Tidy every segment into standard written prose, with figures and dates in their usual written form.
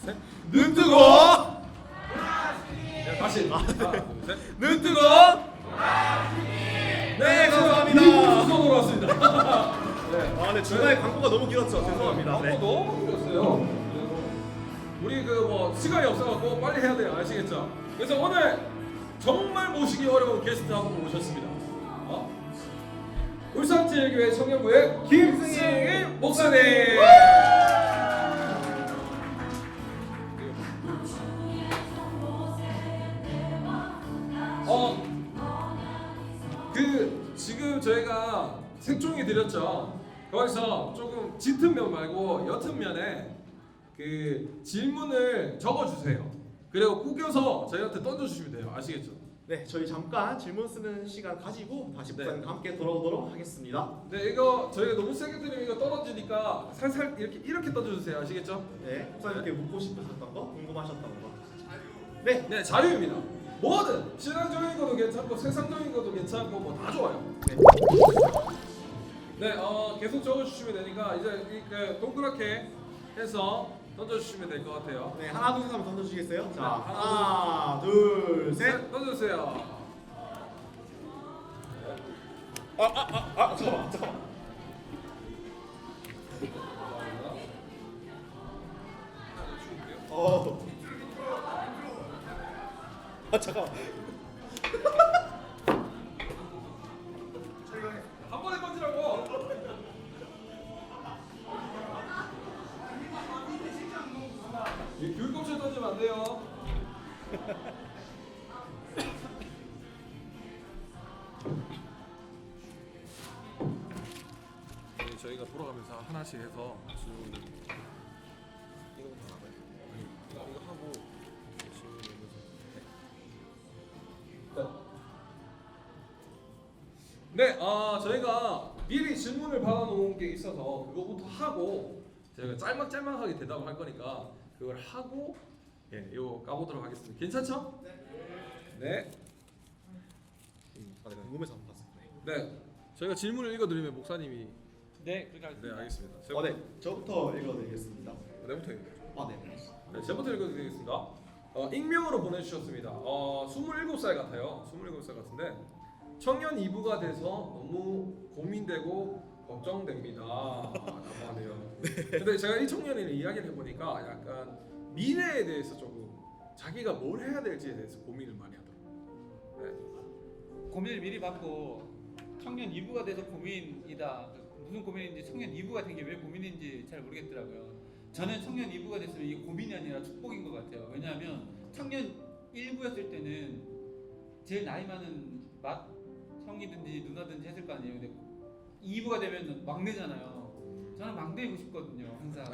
셋. 눈 뜨고. 네, 다시. 하나, 둘, 셋. 눈 뜨고. 네, 감사합니다. 우리 왔습니다. 네. 아, 네, 중간에 광고가 너무 길었죠. 죄송합니다. 광고 네. 너무 길었어요. 우리 그 뭐 시간이 없어갖고 빨리 해야 돼요. 아시겠죠? 그래서 오늘 정말 모시기 어려운 게스트 한 분 모셨습니다. 울산제일교회 청년부의 김승일 목사님. 지금 저희가 색종이 드렸죠. 거기서 조금 짙은 면 말고 옅은 면에 그 질문을 적어주세요. 그리고 꾸겨서 저희한테 던져주시면 돼요. 아시겠죠? 네, 저희 잠깐 질문 쓰는 시간 가지고 다시 네. 목사님과 함께 돌아오도록 하겠습니다. 네, 이거 저희가 너무 세게 드리면 이거 떨어지니까 살살 이렇게 던져주세요. 아시겠죠? 네, 목사님께 묻고 싶으셨던 거, 궁금하셨던 거. 네, 네, 자유입니다. 뭐든 신앙적인 것도 괜찮고 세상적인 것도 괜찮고 뭐 다 좋아요. 네. 네, 계속 적어주시면 되니까 이제 그 동그랗게 해서 던져주시면 될 것 같아요. 네, 하나 둘 셋 한번 던져주시겠어요? 자, 네, 하나 둘 셋. 네, 던져주세요. 잠깐만. 잠깐만. 한 번에 던지라고. 이 귤껍질 던지면 안 돼요. 네, 저희가 돌아가면서 하나씩 해서 질문을 이거부터 나가요. 이거 하고 질문 네, 저희가 미리 질문을 받아놓은 게 있어서 그거부터 하고 저희가 짤막짤막하게 대답을 할 거니까 그걸 하고 이거 까보도록 하겠습니다. 괜찮죠? 네. 내가 궁금해서 한번 봤어요. 네. 저희가 질문을 읽어드리면 목사님이 네, 그렇게 하겠습니다. 네, 알겠습니다. 네, 저부터 읽어드리겠습니다. 내부터 읽어요. 네. 네, 제부터 읽어드리겠습니다. 익명으로 보내주셨습니다. 27살 같아요. 27살 같은데 청년 2부가 돼서 너무 고민되고 걱정됩니다. 라고 하네요. 근데 제가 이 청년이랑 이야기를 해보니까 약간 미래에 대해서 조금 자기가 뭘 해야 될지에 대해서 고민을 많이 하더라고요. 네. 고민을 미리 받고 청년 2부가 돼서 고민이다. 무슨 고민인지 청년 2부가 된 게 왜 고민인지 잘 모르겠더라고요. 저는 청년 2부가 됐으면 이게 고민이 아니라 축복인 것 같아요. 왜냐하면 청년 1부였을 때는 제일 나이 많은 형이든지 누나든지 했을 거 아니에요. 근데 2부가 되면 막내잖아요. 저는 막내이고 싶거든요. 항상.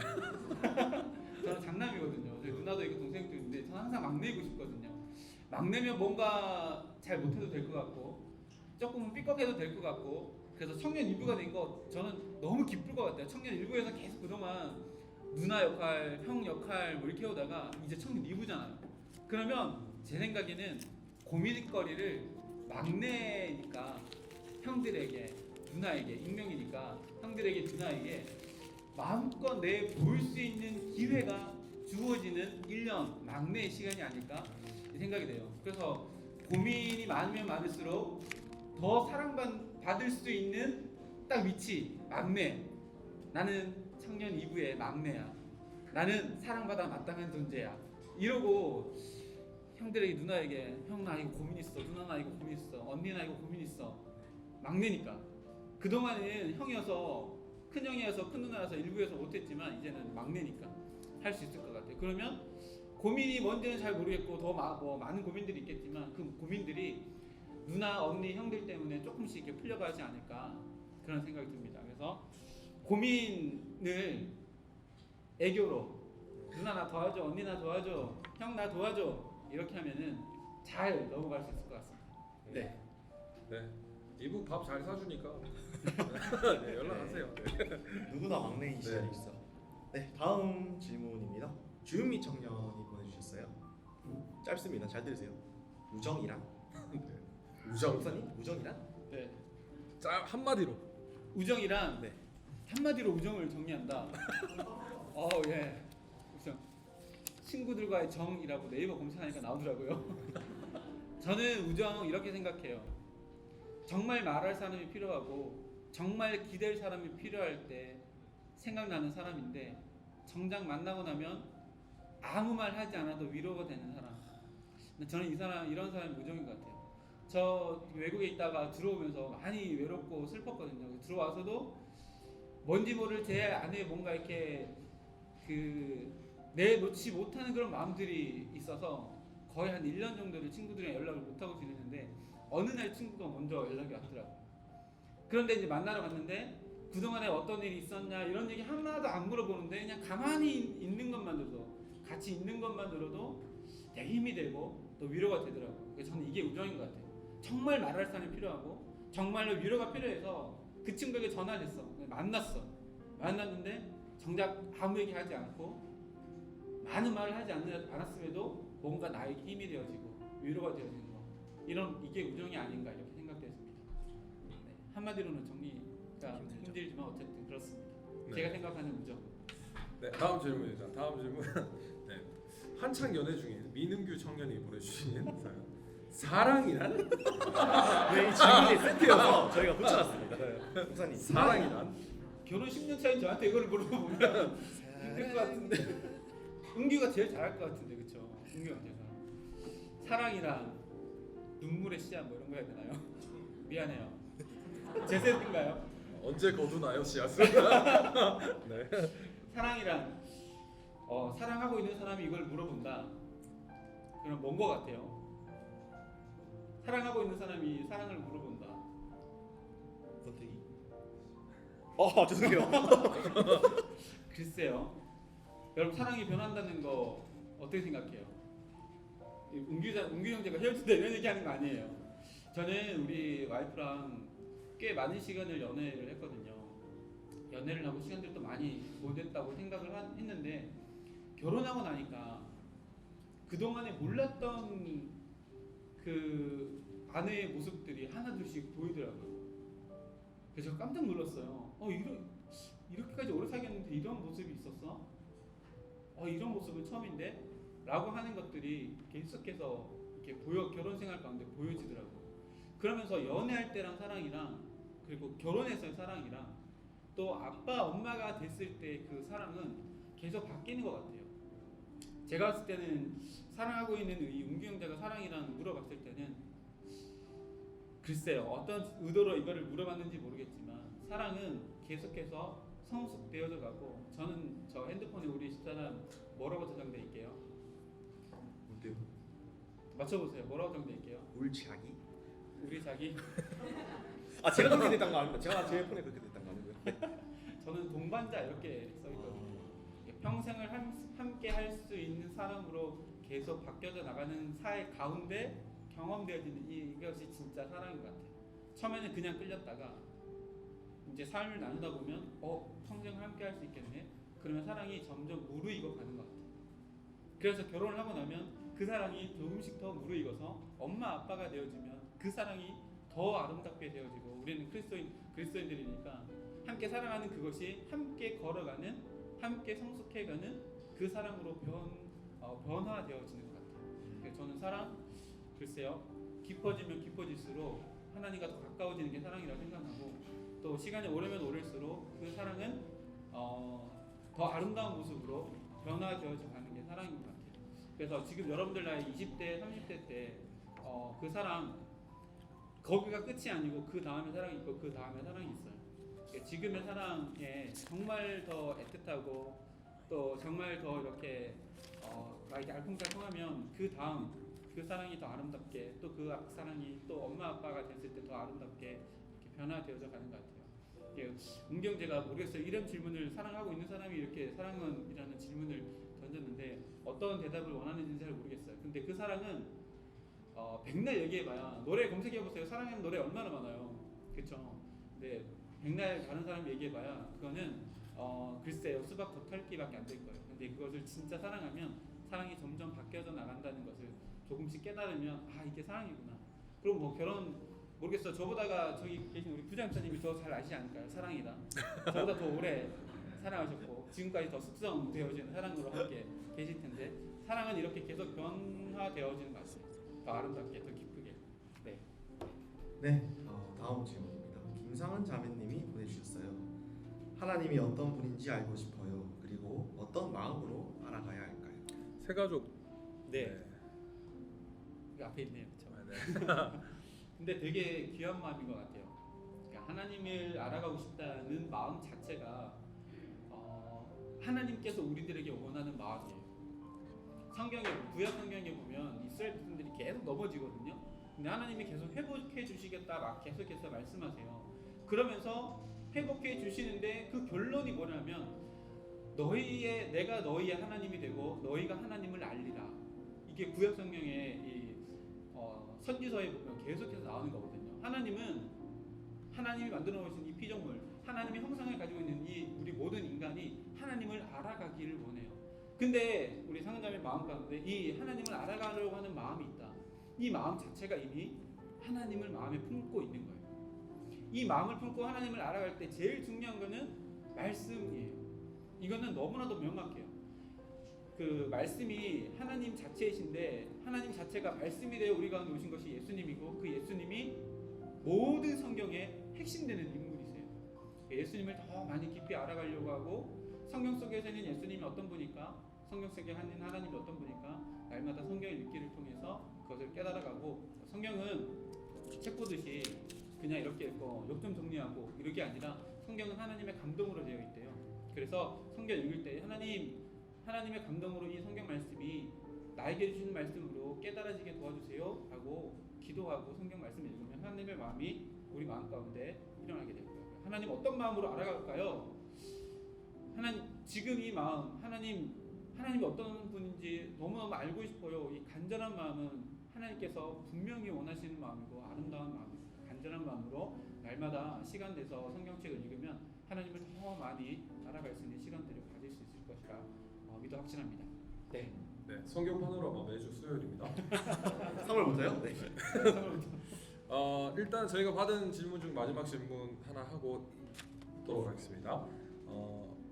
저는 장남이거든요. 저희 누나도 있고 동생도 있는데 저는 항상 막내이고 싶거든요. 막내면 뭔가 잘 못해도 될 것 같고 조금 삐걱해도 될 것 같고 그래서 청년 2부가 된 거 저는 너무 기쁠 것 같아요. 청년 1부에서 계속 그동안 누나 역할, 형 역할 뭐 이렇게 해오다가 이제 청년 2부잖아요. 그러면 제 생각에는 고민거리를 막내니까 형들에게 누나에게 익명이니까 형들에게 누나에게 마음껏 내 보일 수 있는 기회가 주어지는 1년 막내의 시간이 아닐까 생각이 돼요. 그래서 고민이 많으면 많을수록 더 사랑받을 수 있는 딱 위치 막내. 나는 청년 2부의 막내야. 나는 사랑받아 마땅한 존재야. 이러고 형들에게 누나에게 형 나 이거 고민 있어. 누나 나 이거 고민 있어. 언니 나 이거 고민 있어. 막내니까. 그동안은 형이어서 큰 형이어서 큰 누나여서 일부에서 못했지만 이제는 막내니까 할 수 있을 것 같아요. 그러면 고민이 뭔지는 잘 모르겠고 더 많은 고민들이 있겠지만 그 고민들이 누나, 언니, 형들 때문에 조금씩 이렇게 풀려가지 않을까 그런 생각이 듭니다. 그래서 고민을 애교로 누나 나 도와줘, 언니 나 도와줘, 형 나 도와줘 이렇게 하면은 잘 넘어갈 수 있을 것 같습니다. 네. 네. 이부 밥 잘 사주니까 네, 연락하세요. 네. 누구나 막내인 시절이 네. 있어. 네, 다음 질문입니다. 주윤미 청년이 보내주셨어요. 짧습니다. 잘 들으세요. 우정이란? 우정. 목사님? 우정이란? 네. 자, 한마디로. 우정이란 네. 한마디로 우정을 정리한다. 예. 우정. 친구들과의 정이라고 네이버 검색하니까 나오더라고요. 저는 우정 이렇게 생각해요. 정말 말할 사람이 필요하고 정말 기댈 사람이 필요할 때 생각나는 사람인데 정작 만나고 나면 아무 말 하지 않아도 위로가 되는 사람. 저는 이런 사람이 우정인 것 같아요. 저 외국에 있다가 들어오면서 많이 외롭고 슬펐거든요. 들어와서도 뭔지 모를 제 안에 뭔가 이렇게 내놓지 못하는 그런 마음들이 있어서 거의 한 1년 정도를 친구들이랑 연락을 못하고 지냈는데 어느 날 친구가 먼저 연락이 왔더라고요. 그런데 이제 만나러 갔는데 그동안에 어떤 일이 있었냐 이런 얘기 하나도 안 물어보는데 그냥 가만히 있는 것만 들어도 같이 있는 것만 들어도 되게 힘이 되고 또 위로가 되더라고요. 그래서 저는 이게 우정인 것 같아요. 정말 말할 사람이 필요하고 정말로 위로가 필요해서 그 친구에게 전화를 했어. 만났는데 정작 아무 얘기 하지 않고 많은 말을 하지 않았음에도 뭔가 나에게 힘이 되어지고 위로가 되어지는 거. 이게 우정이 아닌가 이렇게 생각되었습니다. 네, 한마디로는 정리가 힘들지만 어쨌든 그렇습니다. 네. 제가 생각하는 우정. 네, 다음 질문입니다. 다음 질문. 네, 한창 연애 중인 민은규 청년이 보내주신 사연. 사랑이란? 네, 이 질문이 세트여서 저희가 붙여놨습니다. 네, 목사님. 사랑이란? 결혼 10년 차인 저한테 이걸 물어보면 힘들 것 같은데. 은규가 제일 잘할 것 같은데, 그렇죠? 은규 형제가. 사랑이란 눈물의 씨앗 뭐 이런 거 해야 되나요? 미안해요. 제 세트인가요? 언제 거두나요, 씨앗을? 네. 사랑이란 사랑하고 있는 사람이 이걸 물어본다. 그럼 뭔 거 같아요? 사랑하고 있는 사람이 사랑을 물어본다. 권태기? 죄송해요. 글쎄요. 여러분 사랑이 변한다는 거 어떻게 생각해요? 은규 형제가 헤어진다 이런 얘기하는 거 아니에요. 저는 우리 와이프랑 꽤 많은 시간을 연애를 했거든요. 연애를 하고 시간들도 많이 보냈다고 생각을 했는데 결혼하고 나니까 그동안에 몰랐던 그 아내의 모습들이 하나둘씩 보이더라고요. 그래서 깜짝 놀랐어요. 이렇게까지 오래 사귀었는데 이런 모습이 있었어? 이런 모습은 처음인데? 라고 하는 것들이 계속해서 이렇게 결혼 생활 가운데 보여지더라고요. 그러면서 연애할 때랑 사랑이랑 그리고 결혼해서의 사랑이랑 또 아빠 엄마가 됐을 때 그 사랑은 계속 바뀌는 것 같아요. 제가 봤을 때는 사랑하고 있는 이 은규 형제가 사랑이랑 물어봤을 때는 글쎄요 어떤 의도로 이거를 물어봤는지 모르겠지만 사랑은 계속해서 성숙되어져 가고 저는 저 핸드폰에 우리 집사람 뭐라고 저장돼 있게요? 뭔데요? 맞춰보세요. 뭐라고 저장돼 있게요? 울자기? 우리 자기? 제가 그렇게 됐던 거 아닙니다. 제가 제 폰에 그렇게 됐던 거 아니고요. 저는 동반자 이렇게 써있거든요. 평생을 함께 할 수 있는 사람으로 계속 바뀌어져 나가는 사회 가운데 경험되어지는 이것이 진짜 사랑인 것 같아요. 처음에는 그냥 끌렸다가 이제 삶을 나누다 보면 평생을 함께 할 수 있겠네. 그러면 사랑이 점점 무르익어 가는 것 같아요. 그래서 결혼을 하고 나면 그 사랑이 조금씩 더 무르익어서 엄마 아빠가 되어지면 그 사랑이 더 아름답게 되어지고 우리는 그리스도인들이니까 함께 사랑하는 그것이 함께 걸어가는 함께 성숙해가는 그 사랑으로 변화되어지는 것 같아요. 그래서 저는 사랑 글쎄요 깊어지면 깊어질수록 하나님과 더 가까워지는 게 사랑이라고 생각하고 또 시간이 오르면 오를수록 그 사랑은 더 아름다운 모습으로 변화되어져 가는 게 사랑인 것 같아요. 그래서 지금 여러분들 나이 20대, 30대 때 그 사랑 거기가 끝이 아니고 그 다음에 사랑이 있고 그 다음에 사랑이 있어요. 그러니까 지금의 사랑에 정말 더 애틋하고 또 정말 더 이렇게 이렇게 알콩달콩하면 그 다음 그 사랑이 더 아름답게 또 그 사랑이 또 엄마 아빠가 됐을 때 더 아름답게 이렇게 변화되어져 가는 것 같아요. 은경제가 모르겠어요. 이런 질문을 사랑하고 있는 사람이 이렇게 사랑은 이라는 질문을 던졌는데 어떤 대답을 원하는지는 잘 모르겠어요. 근데 그 사랑은 백날 얘기해봐야 노래 검색해보세요. 사랑하는 노래 얼마나 많아요. 그쵸? 근데 백날 다른 사람 얘기해봐야 그거는 글쎄요 수박 겉핥기밖에 안 될 거예요. 근데 그것을 진짜 사랑하면 사랑이 점점 바뀌어져 나간다는 것을 조금씩 깨달으면 이게 사랑이구나. 그럼 뭐 결혼 모르겠어. 저보다가 저기 계신 우리 부장님이 더 잘 아시지 않을까요? 사랑이다. 저보다 더 오래 사랑하셨고 지금까지 더 숙성되어지는 사랑으로 함께 계실 텐데 사랑은 이렇게 계속 변화되어지는 것 같아요. 더 아름답게, 더 기쁘게. 네. 네, 다음 질문입니다. 김상은 자매님이 보내주셨어요. 하나님이 어떤 분인지 알고 싶어요. 그리고 어떤 마음으로 알아가야 할까요? 세가족. 네. 그 앞에 있네요. 그렇죠? 네. 근데 되게 귀한 마음인 것 같아요. 그러니까 하나님을 알아가고 싶다는 마음 자체가 하나님께서 우리들에게 원하는 마음이에요. 성경에 구약 성경에 보면 이스라엘 백성들이 계속 넘어지거든요. 근데 하나님이 계속 회복해 주시겠다 막 계속해서 말씀하세요. 그러면서 회복해 주시는데 그 결론이 뭐냐면 내가 너희의 하나님이 되고 너희가 하나님을 알리라. 이게 구약 성경의 이 선지서에 보면 계속해서 나오는 거거든요. 하나님이 만들어 놓으신 이 피조물, 하나님의 형상을 가지고 있는 이 우리 모든 인간이 하나님을 알아가기를 원해요. 근데 우리 상은자매 마음 가운데 이 하나님을 알아가려고 하는 마음이 있다. 이 마음 자체가 이미 하나님을 마음에 품고 있는 거예요. 이 마음을 품고 하나님을 알아갈 때 제일 중요한 거는 말씀이에요. 이거는 너무나도 명확해요. 그 말씀이 하나님 자체이신데 하나님 자체가 말씀이 되어 우리 가운데 오신 것이 예수님이고 그 예수님이 모든 성경의 핵심되는 인물이세요. 예수님을 더 많이 깊이 알아가려고 하고 성경 속에서는 예수님이 어떤 분일까? 성경 속에 하나님이 어떤 분일까? 날마다 성경의 읽기를 통해서 그것을 깨달아가고 성경은 책 보듯이 그냥 이렇게 읽고 욕 좀 정리하고 이런 게 아니라 성경은 하나님의 감동으로 되어 있대요. 그래서 성경 읽을 때 하나님의 감동으로 이 성경 말씀이 나에게 주시는 말씀으로 깨달아지게 도와주세요 하고 기도하고 성경 말씀을 읽으면 하나님의 마음이 우리 마음 가운데 일어나게 될 거예요. 하나님 어떤 마음으로 알아갈까요? 지금 이 마음 하나님이 어떤 분인지 너무너무 알고 싶어요. 이 간절한 마음은 하나님께서 분명히 원하시는 마음이고 아름다운 마음입니다. 간절한 마음으로 날마다 시간 내서 성경책을 읽으면 하나님을 더 많이 알아갈 수 있는 시간들을 가질 수 있을 것이라 믿어 확신합니다. 네. 네, 성경 파노라마 매주 수요일입니다. 선물부터요? 네. 일단 저희가 받은 질문 중 마지막 질문 하나 하고 있도록 하겠습니다.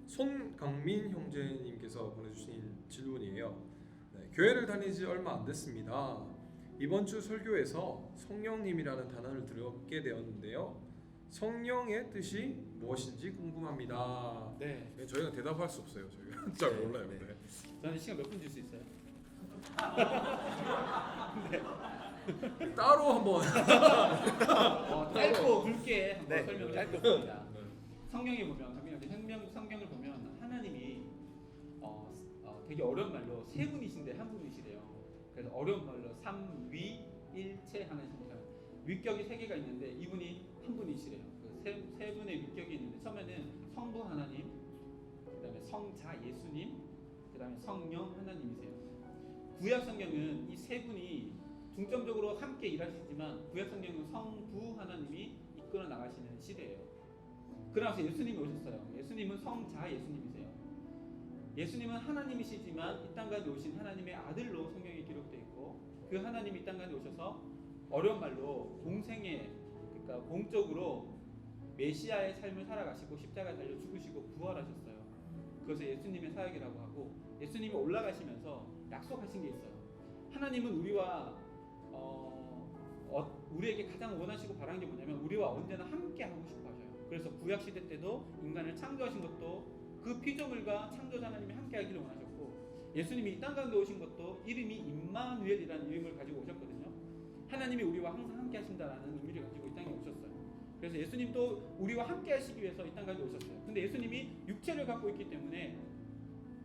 손강민 형제님께서 보내주신 질문이에요. 네, 교회를 다니지 얼마 안 됐습니다. 이번 주 설교에서 성령님이라는 단어를 들었게 되었는데요. 성령의 뜻이 무엇인지 궁금합니다. 네. 저희가 대답할 수 없어요. 저희가 잘 몰라요. 네. 네. 저는 시간 몇 분 줄 수 있어요? 따로 한번 짧고 굵게 한번 네, 설명을 짧고 해드리겠습니다. 성경에 보면 성경을 보면 하나님이 되게 어려운 말로 세 분이신데 한 분이시래요. 그래서 어려운 말로 삼위일체 하나님입니다. 위격이 세 개가 있는데 이분이 한 분이시래요. 그 세 분의 위격이 있는데 처음에는 성부 하나님, 그다음에 성자 예수님, 그다음에 성령 하나님이세요. 구약 성경은 이 세 분이 중점적으로 함께 일하시지만 구약 성경은 성부 하나님이 이끌어 나가시는 시대예요. 그러면서 예수님이 오셨어요. 예수님은 성자 예수님이세요. 예수님은 하나님이시지만 이 땅 가운데 오신 하나님의 아들로 성경에 기록되어 있고 그 하나님이 이 땅 가운데 오셔서 어려운 말로 그러니까 공적으로 메시아의 삶을 살아가시고 십자가에 달려 죽으시고 부활하셨어요. 그것을 예수님의 사역이라고 하고 예수님이 올라가시면서 약속하신 게 있어요. 하나님은 우리에게 가장 원하시고 바라는 게 뭐냐면 우리와 언제나 함께 하고 싶어 하셔요. 그래서 구약 시대 때도 인간을 창조하신 것도 그 피조물과 창조자 하나님이 함께 하기를 원하셨고 예수님이 이 땅 가운데 오신 것도 이름이 임마누엘이라는 이름을 가지고 오셨거든요. 하나님이 우리와 항상 함께 하신다라는 의미를 가지고 이 땅에 오셨어요. 그래서 예수님도 우리와 함께 하시기 위해서 이 땅 가운데 오셨어요. 근데 예수님이 육체를 갖고 있기 때문에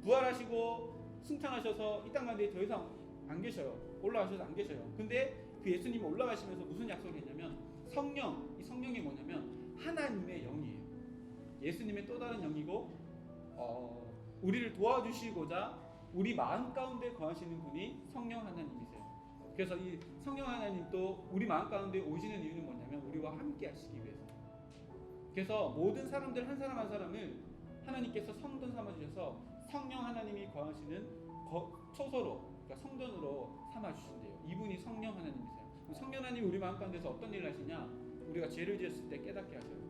부활하시고 승천하셔서 이 땅 가운데 더 이상 안 계셔요. 올라가셔서 안 계셔요. 근데 그 예수님이 올라가시면서 무슨 약속을 했냐면 이 성령이 뭐냐면 하나님의 영이에요. 예수님의 또 다른 영이고 우리를 도와주시고자 우리 마음 가운데 거하시는 분이 성령 하나님이세요. 그래서 이 성령 하나님도 우리 마음 가운데 오시는 이유는 뭐냐면 우리와 함께 하시기 위해서. 그래서 모든 사람들 한 사람 한 사람을 하나님께서 성전 삼아주셔서 성령 하나님이 거하시는 초소로 그러니까 성전으로 삼아주신대요. 이분이 성령 하나님이세요. 성령 하나님이 우리 마음 가운데서 어떤 일을 하시냐? 우리가 죄를 지었을 때 깨닫게 하셔요.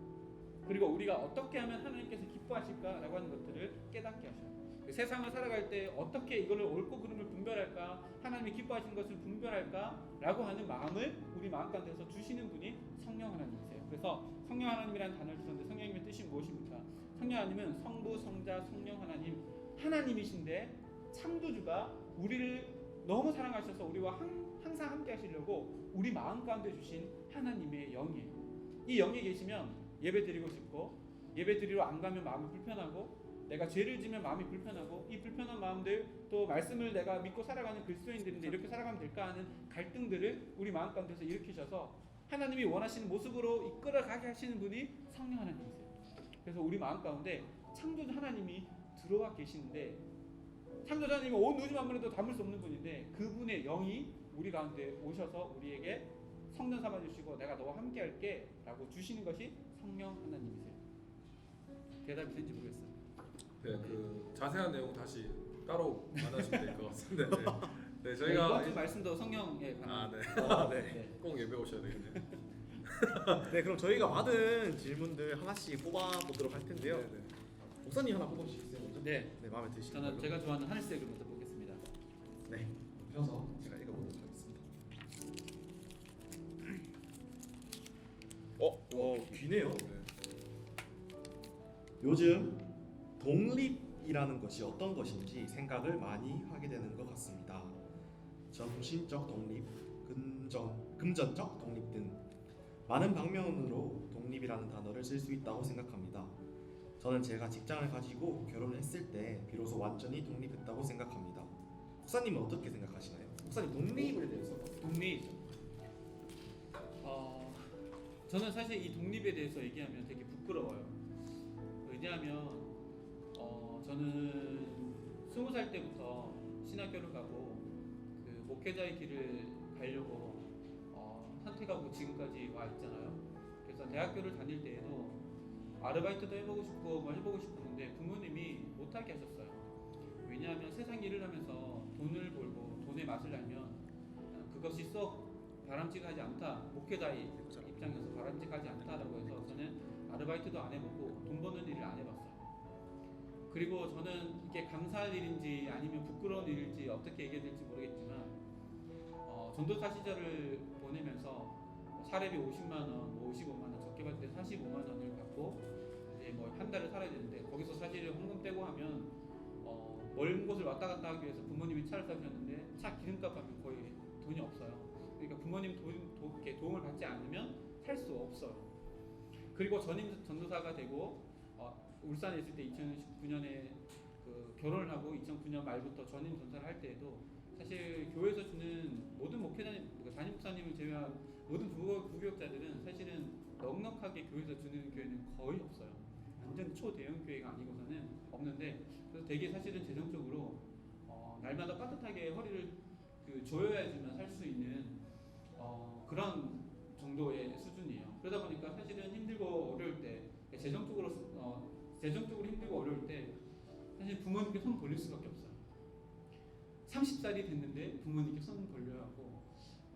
그리고 우리가 어떻게 하면 하나님께서 기뻐하실까라고 하는 것들을 깨닫게 하셔요. 세상을 살아갈 때 어떻게 이거를 옳고 그름을 분별할까, 하나님이 기뻐하시는 것을 분별할까라고 하는 마음을 우리 마음 가운데서 주시는 분이 성령 하나님이세요. 그래서 성령 하나님이라는 단어를 주셨는데 성령님의 뜻이 무엇입니까? 성령 하나님은 성부, 성자, 성령 하나님, 하나님이신데 창조주가 우리를 너무 사랑하셔서 우리와 항상 함께 하시려고 우리 마음 가운데 주신 하나님의 영이에요. 이 영이 계시면 예배 드리고 싶고, 예배 드리러 안 가면 마음이 불편하고, 내가 죄를 지면 마음이 불편하고, 이 불편한 마음들, 또 말씀을 내가 믿고 살아가는 그리스도인들인데 이렇게 살아가면 될까 하는 갈등들을 우리 마음 가운데서 일으키셔서 하나님이 원하시는 모습으로 이끌어가게 하시는 분이 성령 하나님이세요. 그래서 우리 마음 가운데 창조주 하나님이 들어와 계시는데, 창조주 하나님은 온 우주 만물에도 담을 수 없는 분인데 그분의 영이 우리 가운데 오셔서 우리에게 성령 삼아주시고 내가 너와 함께 할게 라고 주시는 것이 성령 하나님이세요. 대답이 된지 모르겠어요. 네, 그 자세한 내용 다시 따로 만나시면 될 것 같습니다. 네, 네 이번 저희가 주 말씀도 성령에 관한 네. 꼭 예배 오셔야 되겠네요. 네, 그럼 저희가 받은 질문들 하나씩 뽑아보도록 할 텐데요. 네, 네. 목사님 하나 뽑아주시겠어요? 먼저? 네, 네, 마음에 드시는 저는 걸로. 제가 좋아하는 하늘색을 먼저 보겠습니다. 네, 펴서 제가 읽어보도록 하겠습니다. 귀네요. 네. 요즘 독립이라는 것이 어떤 것인지 생각을 많이 하게 되는 것 같습니다. 정신적 독립, 금전적 독립 등 많은 방면으로 독립이라는 단어를 쓸 수 있다고 생각합니다. 저는 제가 직장을 가지고 결혼을 했을 때 비로소 완전히 독립했다고 생각합니다. 목사님은 어떻게 생각하시나요? 목사님 독립에 대해서 독립. 저는 사실 이 독립에 대해서 얘기하면 되게 부끄러워요. 왜냐하면 저는 20살 때부터 신학교를 가고 그 목회자의 길을 가려고 선택하고 지금까지 와 있잖아요. 그래서 대학교를 다닐 때에도 아르바이트도 해보고 싶고 뭐 해보고 싶었는데 부모님이 못하게 하셨어요. 왜냐하면 세상 일을 하면서 돈을 벌고 돈의 맛을 알면 그것이 썩 바람직하지 않다. 목회자의 입장에서 바람직하지 않다라고 해서 저는 아르바이트도 안 해보고 돈 버는 일을 안 해봤어요. 그리고 저는 이게 감사할 일인지 아니면 부끄러운 일인지 어떻게 얘기해야 될지 모르겠지만 전도사 시절을 보내면서 사례비 50만 원, 뭐 55만 원, 적게 받을 때 45만 원을 받고 이제 뭐 한 달을 살아야 되는데 거기서 사실 헌금 떼고 하면 먼 곳을 왔다 갔다 하기 위해서 부모님이 차를 사주셨는데 차 기름값 하면 거의 돈이 없어요. 그러니까 부모님 도움을 받지 않으면 살 수 없어요. 그리고 전임 전도사가 되고 울산에 있을 때 2019년에 그 결혼을 하고 2009년 말부터 전임 전사를 할 때에도 사실 교회에서 주는 모든 목회자님, 담임 목사님을 제외한 모든 부교육자들은 사실은 넉넉하게 교회에서 주는 교회는 거의 없어요. 완전 초대형 교회가 아니고서는 없는데, 그래서 되게 사실은 재정적으로 날마다 따뜻하게 허리를 조여야지만 살 수 있는 그런 정도의 수준이에요. 그러다 보니까 사실은 힘들고 어려울 때 재정적으로 힘들고 어려울 때 사실 부모님께 손 벌릴 수밖에 없어요. 30살이 됐는데 부모님께 손 벌려야 하고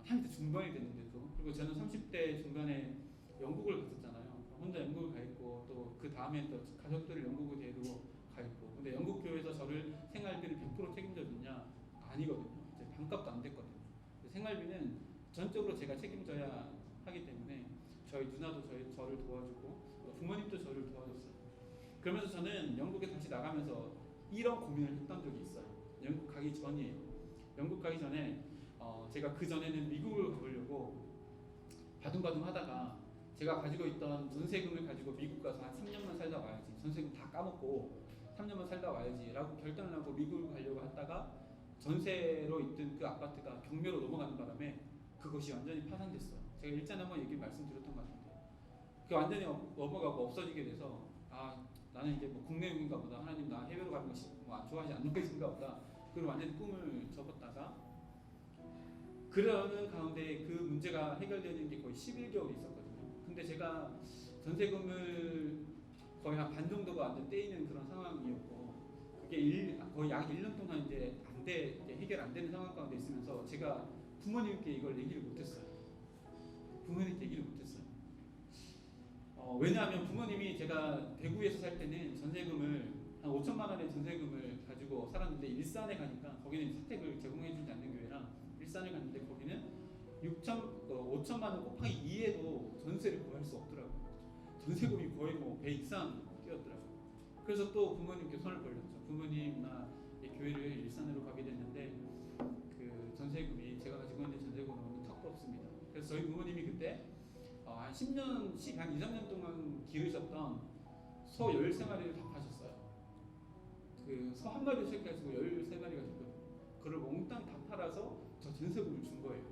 30대 중반이 됐는데도, 그리고 저는 30대 중반에 영국을 갔었잖아요. 혼자 영국을 가 있고 또 그 다음에 또 가족들을 영국을 데리고 가 있고, 근데 영국 교회에서 저를 생활비를 100% 책임져 주냐? 아니거든요. 이제 반값도 안 됐거든요. 생활비는 전적으로 제가 책임져야 하기 때문에 저희 누나도 저를 도와주고 부모님도 저를 도와줬어요. 그러면서 저는 영국에 다시 나가면서 이런 고민을 했던 적이 있어요. 영국 가기 전이에요. 영국 가기 전에 제가 그 전에는 미국을 가보려고 바둥바둥 하다가 제가 가지고 있던 전세금을 가지고 미국 가서 한 3년만 살다 와야지, 전세금 다 까먹고 3년만 살다 와야지 라고 결단을 하고 미국을 가려고 했다가 전세로 있던 그 아파트가 경매로 넘어가는 바람에 그것이 완전히 파산됐어요. 제가 일전에 한번 말씀드렸던 것 같은데 그 완전히 넘어가고 없어지게 돼서 나는 이제 뭐 국내용인가 보다, 하나님 나 해외로 가는 거 뭐 좋아하지 않는 것인가 보다, 그걸 완전히 꿈을 접었다가 그러는 가운데 그 문제가 해결되는 게 거의 11개월이 있었거든요. 근데 제가 전세금을 거의 한 반 정도가 완전 떼이는 그런 상황이었고, 그게 거의 약 1년 동안 이제 해결 안 되는 상황 가운데 있으면서 제가 부모님께 이걸 얘기를 못했어요. 부모님께 얘기를 못했어요. 왜냐하면 부모님이 제가 대구에서 살 때는 전세금을 한 5천만 원의 전세금을 가지고 살았는데 일산에 가니까 거기는 사택을 제공해주지 않는 교회라 일산에 갔는데 거기는 5천만 원 곱하기 2에도 전세를 구할 수 없더라고요. 전세금이 거의 뭐 배 이상 뛰었더라고요. 그래서 또 부모님께 손을 벌렸죠. 부모님나 교회를 일산으로 가게 됐는데 그 전세금이 제가 가지고 있는 전세금은 턱도 없습니다. 그래서 저희 부모님이 그때 한 10년, 한 2, 3년 동안 기르셨던 소 13마리를 다 파셨어요. 그 소 한 마리 시작해가지고 13마리가 됐거든요. 그걸 몽땅 다 팔아서 저 전세금을 준 거예요.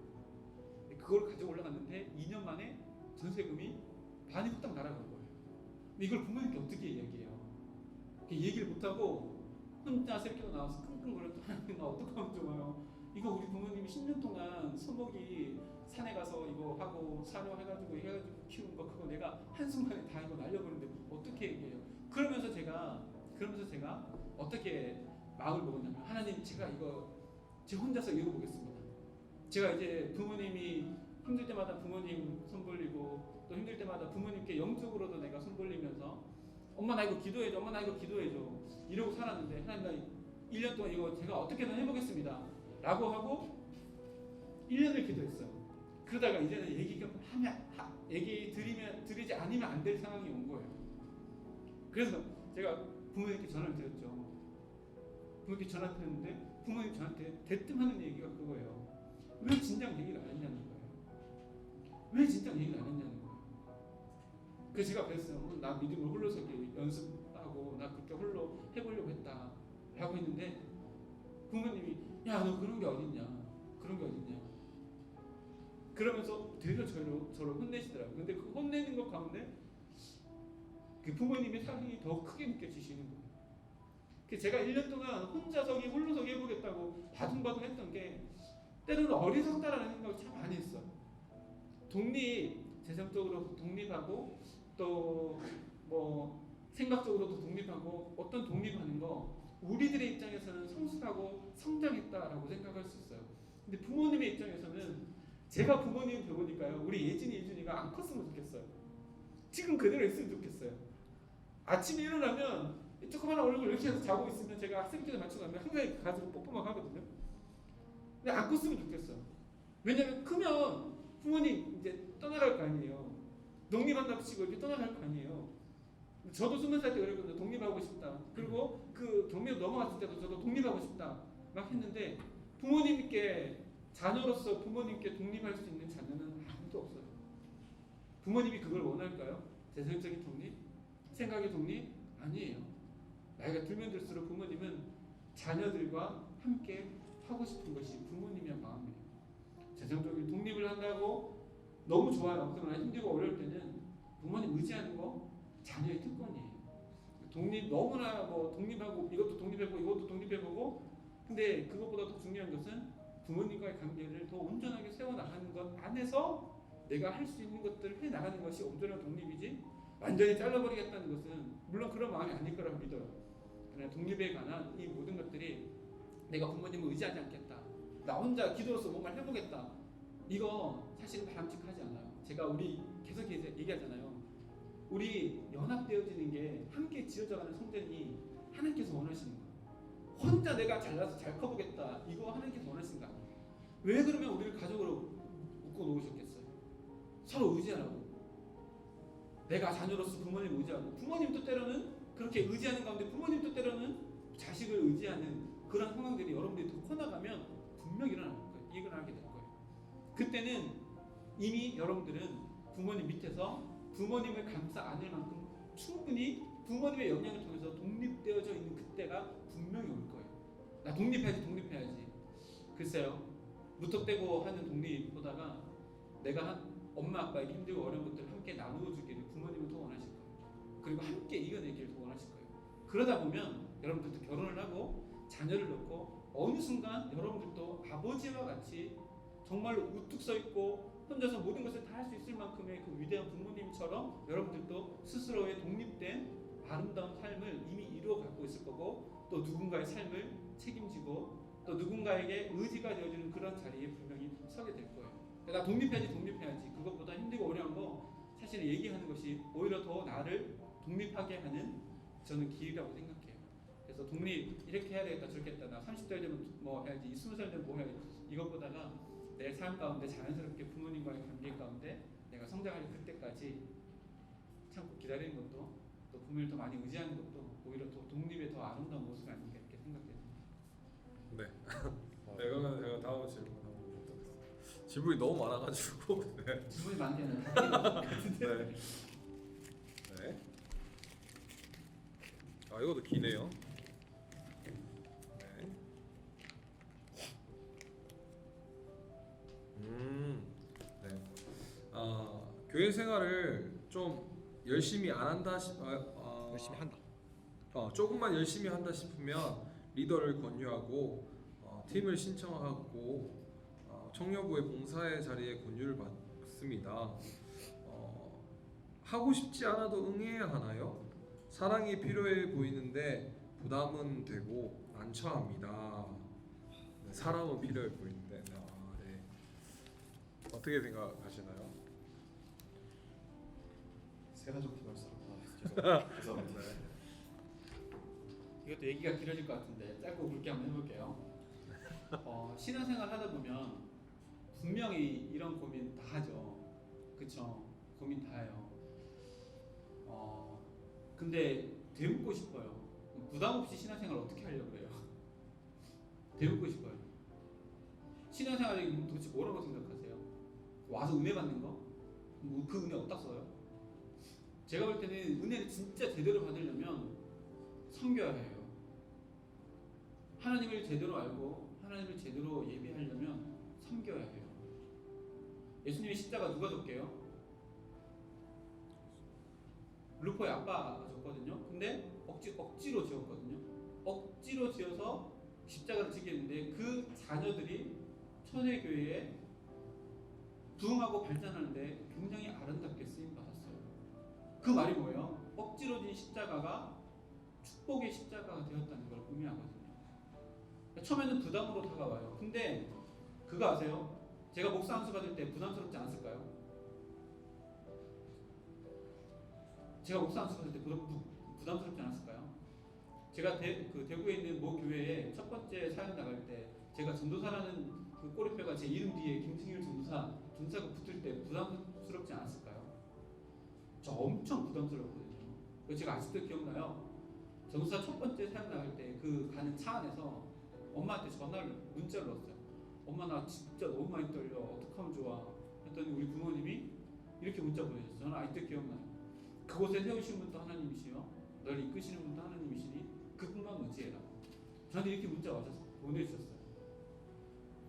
그걸 가지고 올라갔는데 2년 만에 전세금이 반이 후딱 날아간 거예요. 근데 이걸 부모님께 어떻게 이야기해요? 얘기를 못하고 혼자 새끼로 나와서 끙끙거렸더니 나 어떡하면 좋아요. 이거 우리 부모님이 10년 동안 소목이 산에 가서 이거 하고 사료 해가지고 키우는 거 그거 내가 한순간에 다 이거 날려버리는데 어떻게 얘기해요? 그러면서 제가 어떻게 마음을 먹었냐면 하나님 제가 이거 제 혼자서 이뤄보겠습니다. 제가 이제 부모님이 힘들 때마다 부모님 손 벌리고 또 힘들 때마다 부모님께 영적으로도 내가 손 벌리면서 엄마 나 이거 기도해줘, 엄마 나 이거 기도해줘 이러고 살았는데 하나님 나 1년 동안 이거 제가 어떻게든 해보겠습니다 라고 하고 1년을 기도했어요. 그러다가 이제는 얘기 드리지 않으면 안 될 상황이 온 거예요. 그래서 제가 부모님께 전화를 드렸죠. 부모님께 전화 드렸는데 부모님 저한테 대뜸 하는 얘기가 그거예요. 왜 진작 얘기를 안 했냐는 거예요. 왜 진작 얘기를 안 했냐는 거예요. 그래서 제가 그랬어요. 나 믿음을 홀로서기 연습하고 나 그렇게 홀로 해보려고 했다 라고 했는데 부모님이 야 너 그런 게 어딨냐 그러면서 되려 저를 혼내시더라고요. 근데 그 혼내는 것 가운데 그 부모님의 사랑이 더 크게 느껴지시는 거예요. 제가 1년 동안 혼자서기 홀로서기 해보겠다고 바둥바둥 했던 게 때로는 어리석다라는 생각을 참 많이 했어요. 재정적으로 독립하고 또 뭐 생각적으로도 독립하고 어떤 독립하는 거 우리들의 입장에서는 성숙하고 성장했다라고 생각할 수 있어요. 근데 부모님의 입장에서는 제가 부모님 뵈보니까요 우리 예준이가 안 컸으면 좋겠어요. 지금 그대로 있으면 좋겠어요. 아침에 일어나면 조그마한 얼굴 이렇게 해서 자고 있으면 제가 학생기도 맞추고 나면 항상 가지고 뽀뽀만 하거든요. 근데 안 컸으면 좋겠어요. 왜냐면 크면 부모님 이제 떠나갈 거 아니에요. 독립한답시고 이렇게 떠나갈 거 아니에요. 저도 20살 때 그랬거든요. 독립하고 싶다. 그리고 그 경매로 넘어갔을 때도 저도 독립하고 싶다 막 했는데 부모님께 자녀로서 부모님께 독립할 수 있는 자녀는 아무도 없어요. 부모님이 그걸 원할까요? 재정적인 독립? 생각의 독립? 아니에요. 나이가 들면 들수록 부모님은 자녀들과 함께 하고 싶은 것이 부모님의 마음이에요. 재정적인 독립을 한다고 너무 좋아요. 그러나 힘들고 어려울 때는 부모님 의지하는 거 자녀의 특권이에요. 독립 너무나 독립하고 이것도 독립해보고 이것도 독립해보고 근데 그것보다 더 중요한 것은 부모님과의 관계를 더 온전하게 세워나가는 것 안에서 내가 할 수 있는 것들을 해나가는 것이 온전한 독립이지 완전히 잘라버리겠다는 것은 물론 그런 마음이 아닐 거라고 믿어요. 그러나 독립에 관한 이 모든 것들이 내가 부모님을 의지하지 않겠다. 나 혼자 기도로서 뭔가를 해보겠다. 이거 사실은 바람직하지 않아요. 제가 우리 계속 얘기하잖아요. 우리 연합되어지는 게 함께 지어져가는 성전이 하나님께서 원하시는 거예요. 혼자 내가 잘나서 잘 커보겠다. 이거 하나님께서 원하시는 거 아니에요. 왜 그러면 우리를 가족으로 묶어 놓으셨겠어요? 서로 의지하라고. 내가 자녀로서 부모님 의지하고 부모님도 때로는 그렇게 의지하는 가운데 부모님도 때로는 자식을 의지하는 그런 상황들이 여러분들이 더 커나가면 분명히 일어나게 될 거예요. 그때는 이미 여러분들은 부모님 밑에서 부모님을 감싸 안을 만큼 충분히 부모님의 영향을 통해서 독립되어져 있는 그때가 분명히 올 거예요. 나 독립해야지. 글쎄요. 무턱대고 하는 독립보다가 내가 엄마 아빠에게 힘들고 어려운 것들을 함께 나누어 주기를 부모님은 더 원하실 거예요. 그리고 함께 이겨내기를 더 원하실 거예요. 그러다 보면 여러분들도 결혼을 하고 자녀를 낳고 어느 순간 여러분들도 아버지와 같이 정말로 우뚝 서 있고 혼자서 모든 것을 다 할 수 있을 만큼의 그 위대한 부모님처럼 여러분들도 스스로의 독립된 아름다운 삶을 이미 이루어 갖고 있을 거고 또 누군가의 삶을 책임지고 또 누군가에게 의지가 되어주는 그런 자리에 분명히 서게 될 거예요. 나 독립해야지. 그것보다 힘들고 어려운 거 사실 얘기하는 것이 오히려 더 나를 독립하게 하는 저는 길이라고 생각해요. 그래서 독립 이렇게 해야 되겠다 저렇게 했다 나 30살 되면 뭐 해야지 20살 되면 뭐 해야지 이것보다가 내 삶 가운데 자연스럽게 부모님과의 관계 가운데 내가 성장할 그때까지 참고 기다리는 것도 또 부모를 더 많이 의지하는 것도 오히려 더 독립의 더 아름다운 모습이 아닌가 이렇게 생각됩니다. 네. 네, 그러면 제가 다음 질문 한번 보도록 하겠습니다. 질문이 너무 많아가지고. 네. 질문이 많게는 네. 네. 아 이것도 기네요. 네. 네. 교회 생활을 좀 열심히 안 한다 열심히 한다. 조금만 열심히 한다 싶으면 리더를 권유하고 팀을 신청하고 청년부의 봉사의 자리에 권유를 받습니다. 하고 싶지 않아도 응해야 하나요? 사랑이 필요해 보이는데 부담은 되고 난처합니다. 네, 사랑은 필요해 보이는데 네. 어떻게 생각하시나요? 세가족 팀 할 사람. 죄송합니다. 네. 이것도 얘기가 길어질 것 같은데 짧고 굵게 한번 해볼게요. 신앙생활 하다 보면 분명히 이런 고민 다 하죠. 그쵸? 고민 다 해요. 근데 되묻고 싶어요. 부담 없이 신앙생활 어떻게 하려고 그래요? 되묻고 싶어요. 신앙생활이 도대체 뭐라고 생각하세요? 와서 은혜 받는 거? 그 은혜 어디다 써요? 제가 볼 때는 은혜를 진짜 제대로 받으려면 섬겨야 해요. 하나님을 제대로 알고 하나님을 제대로 예배하려면 섬겨야 해요. 예수님의 십자가 누가 졌게요? 루퍼의 아빠가 졌거든요. 근데 억지로 지었거든요. 억지로 지어서 십자가를 지게 했는데 그 자녀들이 천혜교회에 부흥하고 발전하는데 굉장히 아름답게 쓰임 받았어요. 그 말이 뭐예요? 억지로 진 십자가가 축복의 십자가가 되었다는 걸 의미하거든요. 처음에는 부담으로 다가와요. 근데 그거 아세요? 제가 목사 안수 받을 때 부담스럽지 않았을까요? 제가 목사 안수 받을 때 부담스럽지 않았을까요? 제가 대구에 있는 모 교회에 첫 번째 사역 나갈 때 제가 전도사라는 그 꼬리표가 제 이름 뒤에 김승일 전도사가 붙을 때 부담스럽지 않았을까요? 저 엄청 부담스럽거든요. 그래서 제가 아직도 기억나요. 전도사 첫 번째 사역 나갈 때 그 가는 차 안에서 엄마한테 문자를 넣었어요. 엄마 나 진짜 너무 많이 떨려. 어떡하면 좋아. 했더니 우리 부모님이 이렇게 문자 보내셨어요. 저는 아직도 기억나요. 그곳에 세우신 분도 하나님이시요 널 이끄시는 분도 하나님이시니 그분만 의지해라. 저한테 이렇게 문자 보내주셨어요.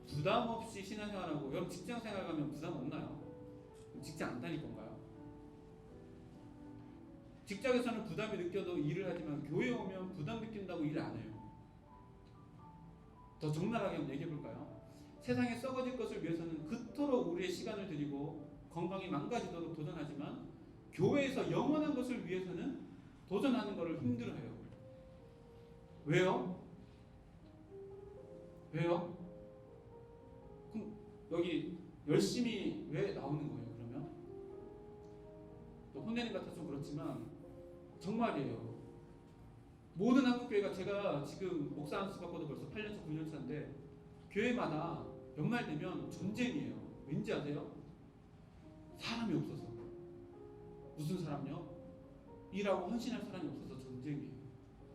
부담 없이 신앙생활하고 여러분 직장생활 가면 부담 없나요? 직장 안 다닐 건가요? 직장에서는 부담이 느껴도 일을 하지만 교회에 오면 부담 느낀다고 일 안 해요. 더 적나라하게 한번 얘기해 볼까요? 세상에 썩어질 것을 위해서는 그토록 우리의 시간을 들이고 건강이 망가지도록 도전하지만 교회에서 영원한 것을 위해서는 도전하는 것을 힘들어해요. 왜요? 왜요? 그럼 여기 열심히 왜 나오는 거예요? 그러면 또 혼내는 것 같아서 좀 그렇지만 정말이에요. 모든 한국교회가 제가 지금 목사 안수 받고도 벌써 8년차 9년차인데 교회마다 연말 되면 전쟁이에요. 왠지 아세요? 사람이 없어서. 무슨 사람요? 일하고 헌신할 사람이 없어서 전쟁이에요.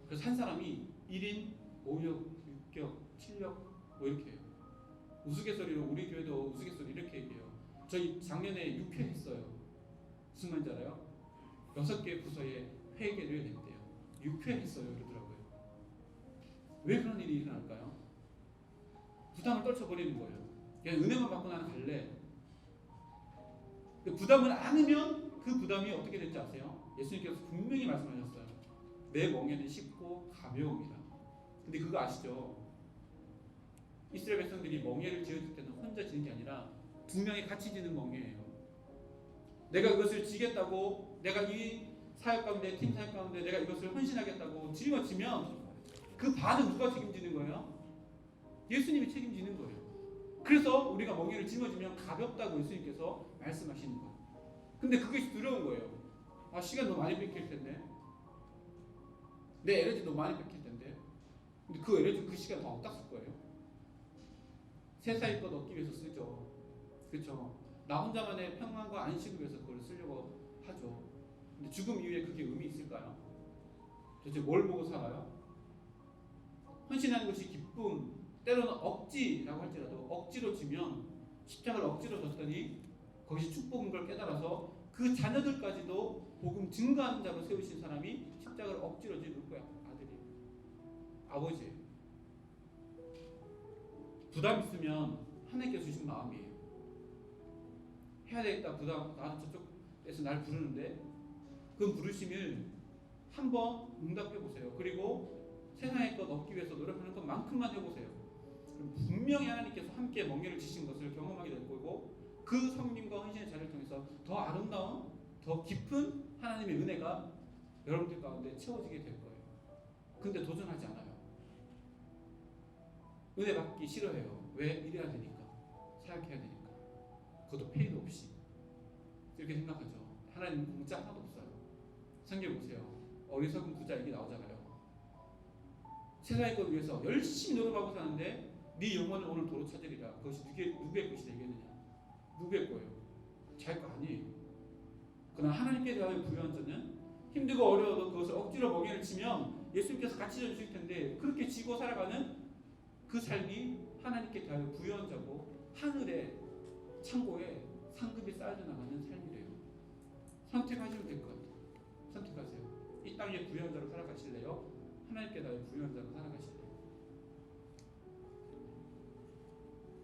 그래서 한 사람이 1인 5역, 6격, 7역 뭐 이렇게 해요. 우스갯소리로 우리 교회도 우스갯소리 이렇게 얘기해요. 저희 작년에 6회 했어요. 무슨 말인지 알아요? 6개 부서에 회계를 냈대요. 6회 했어요. 그러더라고요. 왜 그런 일이 일어날까요? 부담을 떨쳐버리는 거예요. 그냥 은혜만 받고 나는 갈래. 부담을 안으면 그 부담이 어떻게 될지 아세요? 예수님께서 분명히 말씀하셨어요. 내 멍에는 쉽고 가벼움이다. 근데 그거 아시죠? 이스라엘 백성들이 멍에를 지어줄 때는 혼자 지는 게 아니라 두 명이 같이 지는 멍에예요. 내가 그것을 지겠다고 내가 이 사역 가운데 팀 사역 가운데 내가 이것을 헌신하겠다고 짊어지면 그 반은 누가 책임지는 거예요? 예수님이 책임지는 거예요. 그래서 우리가 멍에를 짊어지면 가볍다고 예수님께서 말씀하시는 거예요. 근데 그것이 두려운 거예요. 아, 시간 너무 많이 뺏길 텐데, 내 에너지 너무 많이 뺏길 텐데. 근데 그 에너지 그 시간 더 어디다 쓸 거예요? 세상의 것 얻기 위해서 쓰죠. 그렇죠? 나 혼자만의 평안과 안식을 위해서 그걸 쓰려고 하죠. 근데 죽음 이후에 그게 의미 있을까요? 도대체 뭘 보고 살아요? 헌신하는 것이 기쁨, 때로는 억지라고 할지라도 억지로 지면, 십자가를 억지로 졌더니 거기서 축복인 걸 깨달아서 그 자녀들까지도 복음 증거하는 자로 세우신 사람이 십자가를 억지로 지는 거야. 아들이, 아버지. 부담 있으면 하나님께 주신 마음이에요. 해야 되겠다. 부담, 나는 저쪽에서 날 부르는데, 그 부르심을 한번 응답해 보세요. 그리고 세상의 것 얻기 위해서 노력하는 것만큼만 해보세요. 그럼 분명히 하나님께서 함께 멍에를 지신 것을 경험하게 될 거고, 그 성님과 헌신의 자리를 통해서 더 아름다운, 더 깊은 하나님의 은혜가 여러분들 가운데 채워지게 될 거예요. 근데 도전하지 않아요. 은혜 받기 싫어해요. 왜? 일해야 되니까, 사역해야 되니까, 그것도 페이도 없이. 이렇게 생각하죠. 하나님 공짜 하나도 없어요. 성경 보세요. 어리석은 부자 얘기 나오잖아요. 세상의 것 위해서 열심히 노력하고 사는데 네 영혼을 오늘 도로 찾으리라. 그것이 누구의 것이 되겠느냐? 누구의 거예요? 자기 거 아니에요. 그러나 하나님께 대하여 부유한 자는 힘들고 어려워도 그것을 억지로 멍에를 치면 예수님께서 같이 져주실 텐데, 그렇게 지고 살아가는 그 삶이 하나님께 대하여 부유한 자고 하늘의 창고에 상급이 쌓여져 나가는 삶이래요. 선택하시면 될 것 같아요. 선택하세요. 이 땅에 부유한 자로 살아가실래요? 하나님께 대하여 부유한 자로 살아가실래요?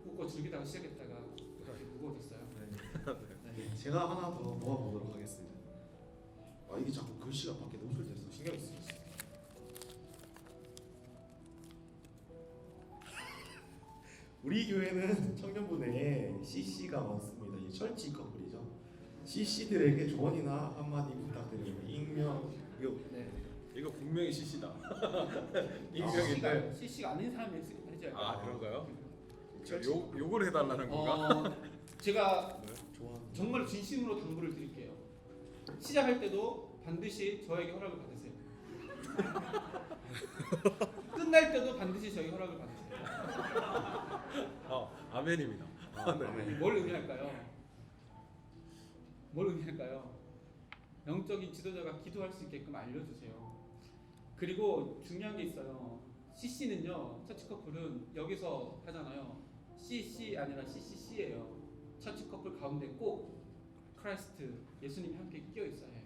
웃고 즐기다가 시작했다가 그렇게 무거워졌어요. 네. 제가 하나 더 모아보도록 하겠습니다. 아, 이게 자꾸 글씨가 밖에 노출돼서 신경이 쓰였어요. 우리 교회는 청년부 내에 CC가 많습니다. 이 철치 커플이죠. CC들에게 조언이나 한마디 부탁드립니다. 익명, 네. 이거 분명히 CC다. CC가 CC가 아닌 사람이 해줘야 돼요. 아, 그런가요? 욕을 해달라는 건가? 제가 조언. 정말 진심으로 당부를 드릴게요. 시작할 때도 반드시 저에게 허락을 받으세요. 끝날 때도 반드시 저에게 허락을 받으세요. 아멘입니다. 네. 뭘 의미할까요? 뭘 의미할까요? 영적인 지도자가 기도할 수 있게끔 알려주세요. 그리고 중요한 게 있어요. CC는요, 처치 커플은 여기서 하잖아요. CC 아니라 CCC예요. 처치 커플 가운데 꼭 크라이스트, 예수님이 함께 끼어 있어야 해요.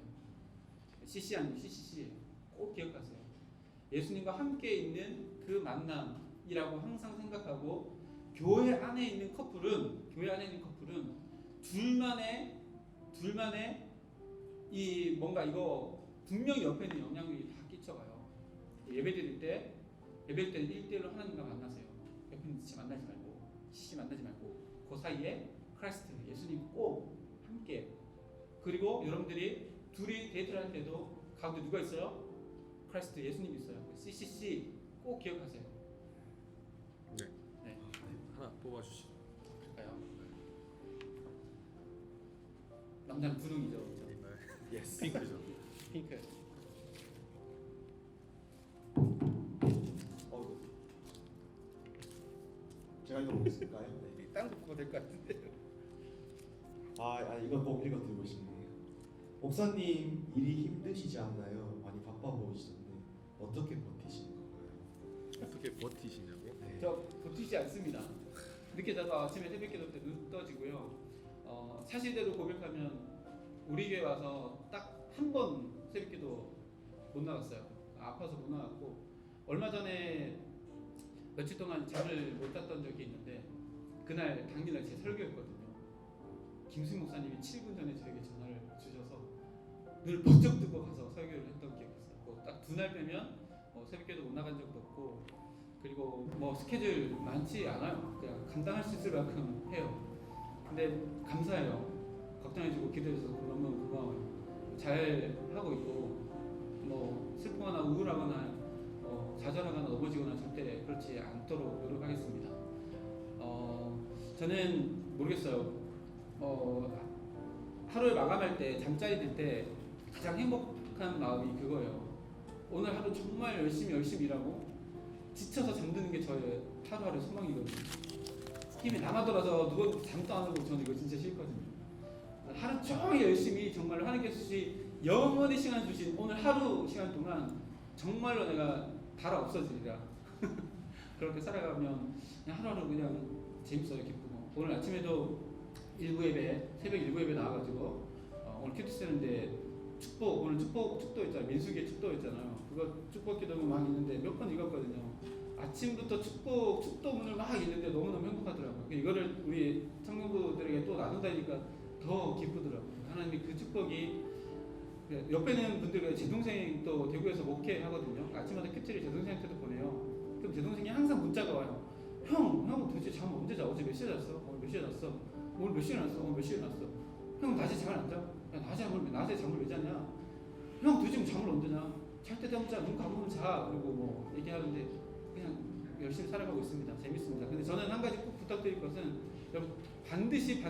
CC 아니면 CCC예요. 꼭 기억하세요. 예수님과 함께 있는 그 만남이라고 항상 생각하고, 교회 안에 있는 커플은 둘만의 이 뭔가 이거 분명히 옆에 있는 영향력이 다 끼쳐가요. 예배드릴 때는 1대1로 하나님과 만나세요. 옆에 있는 지치 만나지 말고, CC 만나지 말고, 그 사이에 크라이스트, 예수님 꼭 함께. 그리고 여러분들이 둘이 데이트를 할 때도 가운데 누가 있어요? 크라이스트, 예수님 있어요. CCC 꼭 기억하세요. 네. 하나 뽑아주시죠. 그럴까요? 남자는 분홍이죠, 그렇죠? 예스. 핑크죠. 핑크. 제가 읽어보겠을까요? 네. 딴거 보고 될 것 같은데. 이건 꼭 읽어드리고 싶네요. 목사님 일이 힘드시지 않나요? 많이 바빠 보이시던데 어떻게 버티시는 건가요? 어떻게 버티시냐고? 네. 저 버티지 않습니다. 늦게 자서 아침에 새벽기도 때 눈 떠지고요. 사실대로 고백하면 우리 교회 와서 딱 한 번 새벽기도 못 나갔어요. 아파서 못 나갔고, 얼마 전에 며칠 동안 잠을 못 잤던 적이 있는데, 그날 당일날 제 설교였거든요. 김수희 목사님이 7분 전에 저에게 전화를 주셔서 눈을 번쩍 뜨고 가서 설교를 했던 기억이 있어요. 딱 두 날 빼면 새벽기도 못 나간 적도 없고, 그리고 뭐 스케줄 많지 않아요. 그냥 감당할 수 있을 만큼 해요. 근데 감사해요. 걱정해주고 기도해줘서 너무 고마워요. 잘 하고 있고, 뭐 슬퍼하거나 우울하거나 좌절하거나 넘어지거나 절대 그렇지 않도록 노력하겠습니다. 저는 모르겠어요. 하루에 마감할 때 잠자리 들 때 가장 행복한 마음이 그거예요. 오늘 하루 정말 열심히 일하고 지쳐서 잠드는 게 저의 하루하루 소망이거든요. 힘이 남아돌아서 누워 잠도 안 하고 저는 이거 진짜 싫거든요. 하루 종일 열심히 정말 하나님께서 주신 영원히 시간 주신 오늘 하루 시간 동안 정말로 내가 달아 없어지리라. 그렇게 살아가면 그냥 하루하루 그냥 재밌어요. 기쁘고. 오늘 아침에도 일부 예배, 새벽 일부 예배 나와가지고 오늘 큐티 쓰는데 축복, 오늘 축도 있잖아요. 민수기의 축도 있잖아요. 그거 축복 기도문 막 있는데 몇 번 읽었거든요. 아침부터 축도문을 막 읽는데 너무너무 행복하더라고요. 이거를 우리 청년부들에게 또 나눈다니까 더 기쁘더라고요. 하나님이 그 축복이 옆에 있는 분들, 제 동생이 또 대구에서 목회하거든요. 아침마다 큐티를 제 동생한테도 보내요. 그럼 제 동생이 항상 문자가 와요. 형 도대체 잠 언제 자? 어제 몇 시에 잤어? 오늘 몇 시에 잤어? 오늘 몇 시에 났어? 오늘 몇 시에 났어? 형 낮에 잠을 안 자? 야, 낮에 잠을 왜 자냐? 형 도대체 잠을 언제 자? 잘 때 잠 자. 눈 감으면 자. 그리고 뭐 얘기하는데 그냥 열심히 살아가고 있습니다. 재밌습니다. 근데 저는 한 가지 꼭 부탁드릴 것은 여러분 반드시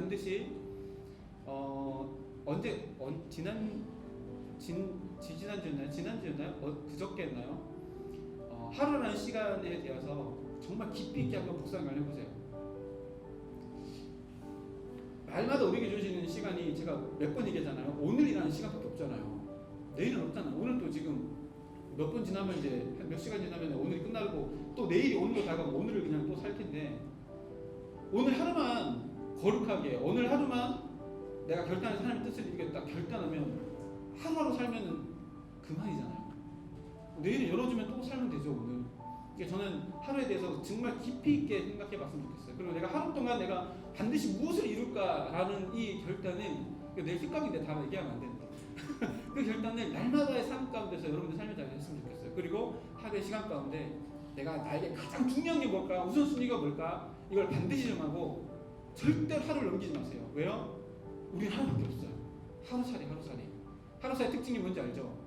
지난주였나요? 그저께였나요? 하루라는 시간에 대해서 정말 깊이 있게 한번 묵상을 해보세요. 날마다 우리에게 주시는 시간이 제가 몇 번 얘기하잖아요. 오늘이라는 시간밖에 없잖아요. 내일은 없잖아요. 오늘 또 지금 몇 번 지나면 이제 몇 시간 지나면 오늘이 끝나고 또 내일이 오늘로 다가오고 오늘을 그냥 또 살 텐데 오늘 하루만 거룩하게 오늘 하루만 내가 결단한 하나님의 뜻을 이루겠다 결단하면 하루하루 살면은 그만이잖아요. 내일을 열어주면 또 살면 되죠. 오늘. 그러니까 저는 하루에 대해서 정말 깊이 있게 생각해봤으면 좋겠어요. 그리고 내가 하루 동안 내가 반드시 무엇을 이룰까라는 이 결단은 내일 휘감인데 다 얘기하면 안 되는데 그 결단을 날마다의 삶 가운데서 여러분들 삶에 잘 했으면 좋겠어요. 그리고 하루의 시간 가운데 내가 나에게 가장 중요한 게 뭘까? 우선순위가 뭘까? 이걸 반드시 정하고 절대 하루를 넘기지 마세요. 왜요? 우리는 하루밖에 없어요. 하루살이. 하루살이 특징이 뭔지 알죠?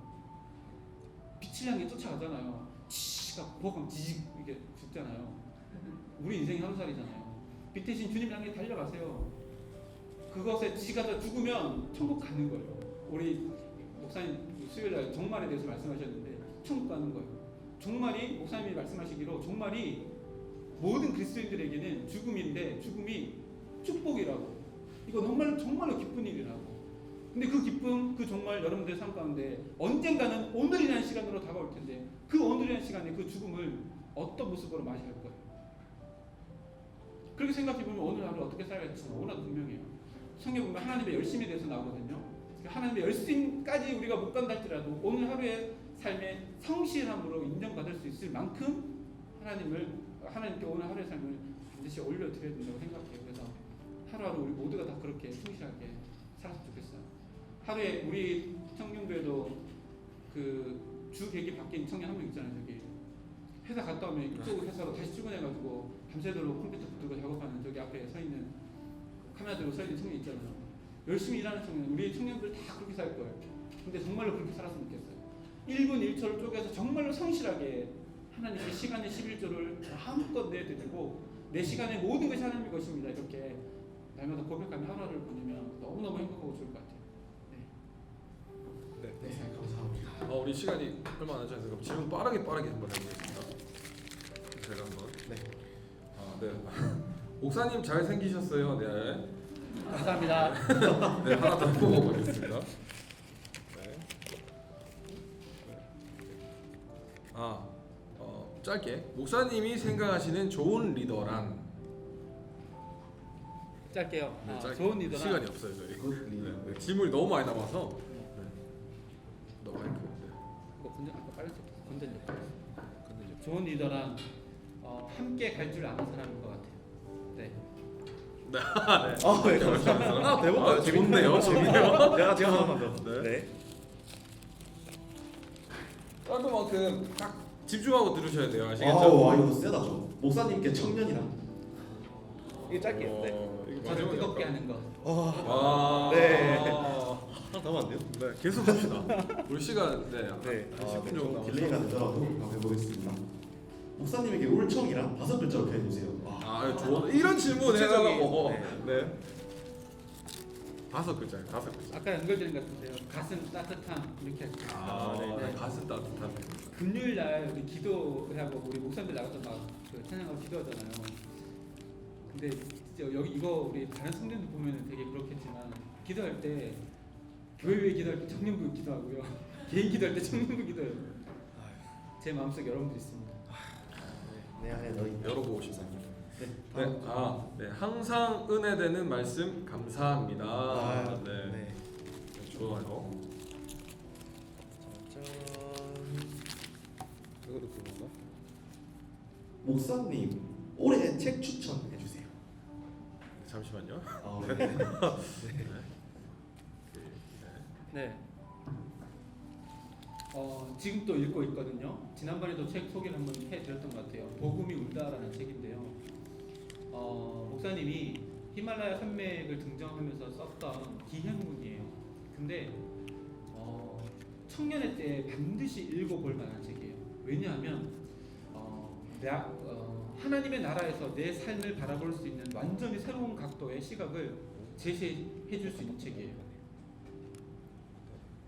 빛을 향해 쫓아가잖아요. 치가 보강 지직 이렇게 죽잖아요. 우리 인생이 하루살이잖아요. 빛 대신 주님 향해 달려가세요. 그것에 지가 죽으면 천국 가는 거예요. 우리 목사님 수요일날 종말에 대해서 말씀하셨는데 천국 가는 거예요. 종말이 목사님이 말씀하시기로 종말이 모든 그리스도인들에게는 죽음인데 죽음이 축복이라고. 이거 정말로 기쁜 일이라고. 근데 그 기쁨, 그 정말 여러분들의 삶 가운데 언젠가는 오늘이라는 시간으로 다가올 텐데 그 오늘이라는 시간에 그 죽음을 어떤 모습으로 맞이할 거예요. 그렇게 생각해보면 오늘 하루 어떻게 살아갈지 너무나 분명해요. 성경에 보면 하나님의 열심에 대해서 나오거든요. 하나님의 열심까지 우리가 못 간다 할지라도 오늘 하루의 삶의 성실함으로 인정받을 수 있을 만큼 하나님께 오늘 하루의 삶을 반드시 올려드려야 된다고 생각해요. 그래서 하루하루 우리 모두가 다 그렇게 성실하게 살았으면 좋겠어요. 하루에 우리 청년부에도 그 주 계기 바뀐 청년 한 명 있잖아요. 저기 회사 갔다 오면 이쪽 회사로 다시 출근해가지고 밤새도록 컴퓨터 붙들고 작업하는 저기 앞에 서 있는 카메라 들고 서 있는 청년 있잖아요. 열심히 일하는 청년, 우리 청년들 다 그렇게 살 거예요. 근데 정말로 그렇게 살았으면 좋겠어요. 1분 1초를 쪼개서 정말로 성실하게 하나님의 시간의 11조를 마음껏 내드리고 내 시간의 모든 것이 하나님의 것입니다. 이렇게 날마다 고백하며 하루를 보내면 너무너무 행복하고 좋을 것 같아요. 네. 감사합니다. 우리 시간이 얼마 안 남지 않아서 질문 빠르게 한번 해보겠습니다. 제가 한번. 네. 네. 목사님 잘 생기셨어요. 네. 감사합니다. 네, 하나 더 보고 가겠습니다. 네. 짧게 목사님이 생각하시는 좋은 리더란? 짧게요. 네, 짧게. 좋은 리더란 시간이 없어요 저희. 굿 리더. 네, 질문이 너무 많이 남아서. 네. 너무 많이 네. 뭐 아까 빨간색 건들려. 좋은 리더란 함께 갈 줄 아는 사람인 것 같아요. 네. 네. 네, 감사합니다. 하나 더 해볼까요? 좋네요. 재밌네요. 제가 하나만 더. 네. 그만큼 딱 집중하고 들으셔야 돼요. 아시겠죠? 이거 세다 좀. 목사님께 청년이랑. 이게 짧게. 저를 뜨겁게 하는 것. 네. 하나 더 하면 안 돼요? 네, 계속 합시다. 우리 시간 네. 네. 10분 정도 좀 남았어요. 딜레이가 되더라도 한번 해보겠습니다. 목사님에게 울청이란 5글자로 표현해 주세요. 좋아. 이런 질문 해달라고. 네. 네. 5 글자예요. 5 글자. 아까 연결되는 것 같은데요. 가슴 따뜻한 이렇게 하죠. 아, 네. 네. 가슴 따뜻한. 금요일 날 우리 기도를 하고 우리 목사님들 나가서 막그 찬양하고 기도하잖아요. 근데 진짜 여기 이거 우리 다른 성도들 보면 되게 그렇겠지만 기도할 때 교회 기도할 때 청년부 기도하고요. 개인 기도할 때 청년부 기도해요. 제 마음속에 여러분들 있습니다. 내 안에 너희 열어보고 싶습니다. 네. 네, 항상 은혜되는 말씀 감사합니다. 네, 네. 좋아요. 짠. 이것도 그건가? 목사님 올해 책 추천해 주세요. 잠시만요. 네. 지금 또 읽고 있거든요. 지난번에도 책 소개를 한번 해드렸던 것 같아요. 복음이 울다라는 책인데요. 목사님이 히말라야 산맥을 등정하면서 썼던 기행문이에요. 근데 청년의 때 반드시 읽어볼 만한 책이에요. 왜냐하면 하나님의 나라에서 내 삶을 바라볼 수 있는 완전히 새로운 각도의 시각을 제시해 줄 수 있는 책이에요.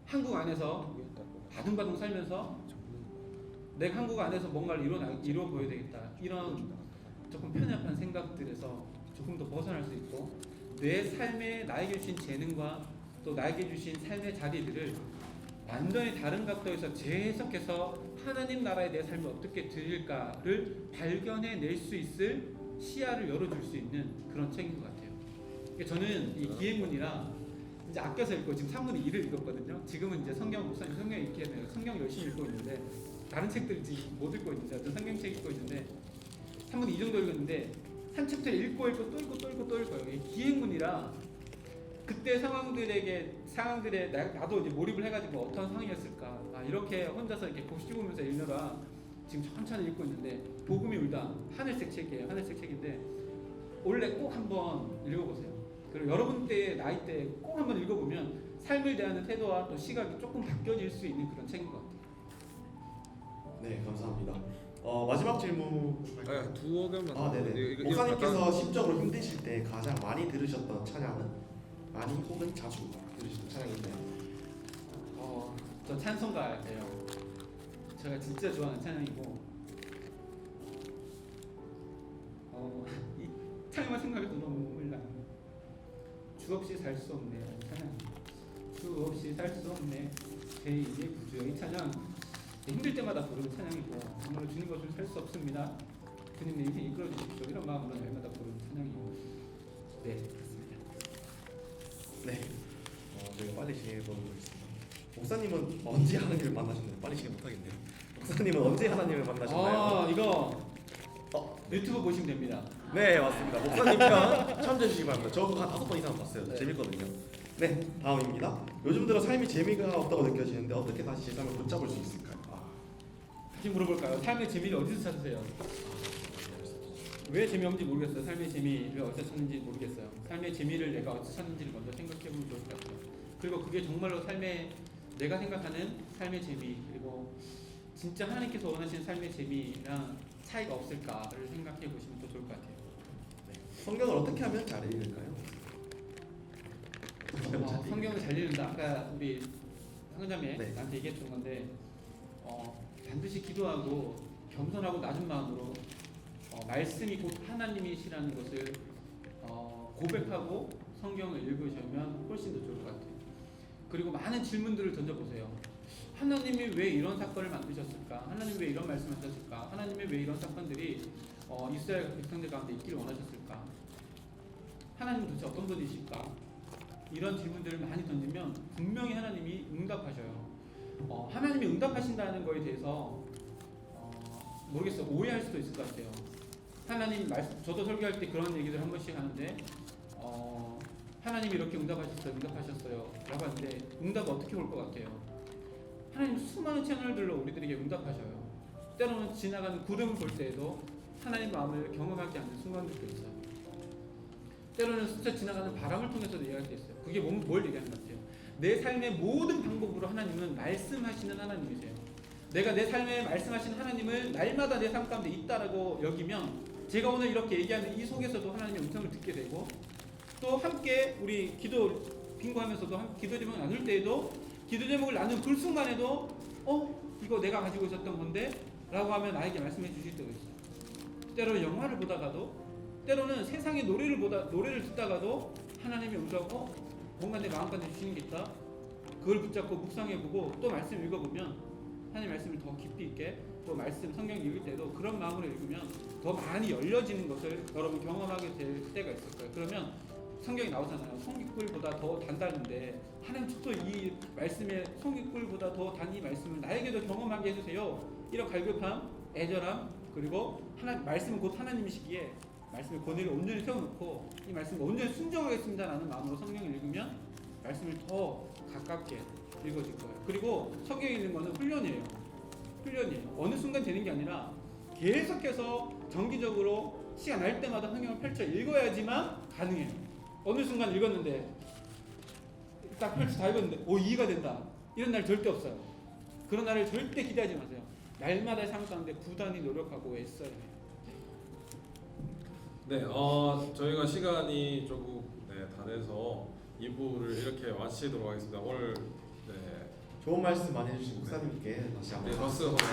한국 안에서 바둥바둥 살면서 내가 한국 안에서 뭔가를 이루어 보여야 되겠다, 이런 조금 편협한 생각들에서 조금 더 벗어날 수 있고, 내 삶에 나에게 주신 재능과 또 나에게 주신 삶의 자리들을 완전히 다른 각도에서 재해석해서 하나님 나라의 내 삶을 어떻게 드릴까를 발견해낼 수 있을 시야를 열어줄 수 있는 그런 책인 것 같아요. 그러니까 저는 이 기행문이라 이제 아껴서 읽고 지금 3분의 2를 읽었거든요. 지금은 이제 목사님 성경 읽기 해요. 성경 열심히 읽고 있는데 다른 책들 지금 못 읽고 있는데 어떤 성경책 읽고 있는데 3분의 2 정도 읽었는데 한 챕터 읽고 또 읽고요. 이게 기행문이라 그때 상황들에 나도 이제 몰입을 해가지고 어떤 상황이었을까, 이렇게 혼자서 이렇게 곱씹으면서 읽느라 지금 천천히 읽고 있는데, 복음이 울다 하늘색 책이에요. 하늘색 책인데 원래 꼭 한번 읽어보세요. 그리고 여러분 때의 나이 때 꼭 한번 읽어보면 삶을 대하는 태도와 또 시각이 조금 바뀌어질 수 있는 그런 책인 것 같아요. 네, 감사합니다. 마지막 질문. 아, 두어 개만. 네네. 목사님께서 심적으로 힘드실 때 가장 많이 들으셨던 찬양은, 많이 혹은 자주 들으셨던 찬양이 있나요? 저 찬송가예요. 제가 진짜 좋아하는 찬양이고, 이 찬양만 생각해도 너무 눈물 나요. 주 없이 살 수 없네 찬양. 주 없이 살 수 없네 제2의 구주여. 이 찬양 힘들 때마다 부르는 찬양이고, 정말 주님 없이 살 수 없습니다. 주님 내 인생 이끌어 주십시오, 이런 마음으로 날마다 부르는 찬양이고. 네, 그렇습니다. 네. 저희가 빨리 진행해보도록 하겠습니다. 목사님은 언제 하나님을 만나셨나요? 빨리 진행 못하겠네요. 목사님은 언제 하나님을 만나셨나요? 이거 유튜브 보시면 됩니다. 네, 맞습니다. 목사님 편 참조해 주시기 바랍니다. 저 그거 한 5번 이상 봤어요. 네. 재밌거든요. 네, 다음입니다. 요즘 들어 삶이 재미가 없다고 느껴지는데 어떻게 다시 제 삶을 붙잡을 수 있을까요? 다시 물어볼까요? 삶의 재미를 어디서 찾으세요? 왜 재미없는지 모르겠어요. 삶의 재미를 어디서 찾는지 모르겠어요. 삶의 재미를 내가 어디서 찾는지를 먼저 생각해보면 좋을 것 같아요. 그리고 그게 정말로 내가 생각하는 삶의 재미, 그리고 진짜 하나님께서 원하시는 삶의 재미랑 차이가 없을까를 생각해 보시면 더 좋을 것 같아요. 네. 성경을 어떻게 하면 잘 읽을까요? 성경을 잘 읽는다. 아까 우리 상자매 네. 나한테 얘기했던 건데, 반드시 기도하고 겸손하고 낮은 마음으로 말씀이 곧 하나님이시라는 것을 고백하고 성경을 읽으시면 훨씬 더 좋을 것 같아요. 그리고 많은 질문들을 던져보세요. 하나님이 왜 이런 사건을 만드셨을까? 하나님이 왜 이런 말씀하셨을까? 하나님이 왜 이런 사건들이 이스라엘 백성들 가운데 있기를 원하셨을까? 하나님은 도대체 어떤 분이실까? 이런 질문들을 많이 던지면 분명히 하나님이 응답하셔요. 하나님이 응답하신다는 거에 대해서 모르겠어요. 오해할 수도 있을 것 같아요. 하나님 말씀, 저도 설교할 때 그런 얘기들 한 번씩 하는데, 하나님이 이렇게 응답하셨어요 라고 하는데, 응답 어떻게 올 것 같아요? 하나님 수많은 채널들로 우리들에게 응답하셔요. 때로는 지나가는 구름을 볼 때에도 하나님 마음을 경험하지 않는 순간들도 있어요. 때로는 스쳐 지나가는 바람을 통해서도 얘기할 때 있어요. 그게 뭘 얘기하는 것 같아요? 내 삶의 모든 방법으로 하나님은 말씀하시는 하나님이세요. 내가 내 삶에 말씀하시는 하나님을 날마다 내 삶 가운데 있다라고 여기면, 제가 오늘 이렇게 얘기하는 이 속에서도 하나님의 음성을 듣게 되고, 또 함께 우리 빙고하면서도 기도 제목 나눌 때에도 기도 제목을 나눈 그 순간에도 이거 내가 가지고 있었던 건데 라고 하면 나에게 말씀해 주실 때가 있어요. 때로는 영화를 보다가도, 때로는 세상의 노래를 듣다가도 하나님의 음성 뭔가 내 마음가짐 주시는 게 있다. 그걸 붙잡고 묵상해보고 또 말씀 읽어보면 하나님 말씀을 더 깊이 있게, 또 말씀 성경 읽을 때도 그런 마음으로 읽으면 더 많이 열려지는 것을 여러분 경험하게 될 때가 있을 거예요. 그러면 성경이 나오잖아요. 송깃불보다 더 단단한데 하나님께서 이 말씀에 송깃불보다 더 단 이 말씀을 나에게도 경험하게 해주세요. 이런 갈급함, 애절함, 그리고 말씀은 곧 하나님이시기에 말씀의 권위를 온전히 세워놓고 이 말씀을 온전히 순종하겠습니다라는 마음으로 성경을 읽으면 말씀을 더 가깝게 읽어질 거예요. 그리고 성경 읽는 거는 훈련이에요. 어느 순간 되는 게 아니라 계속해서 정기적으로 시간 날 때마다 성경을 펼쳐 읽어야지만 가능해요. 어느 순간 읽었는데 딱 펼쳐 다 읽었는데 이해가 된다. 이런 날 절대 없어요. 그런 날을 절대 기대하지 마세요. 날마다 삶 가운데 부단히 노력하고 애써야 해요. 네, 저희가 시간이 조금 다 돼서 2부를 이렇게 마치도록 하겠습니다. 오늘 좋은 말씀 많이 해주신 목사님께 다시 한번 박수 한번.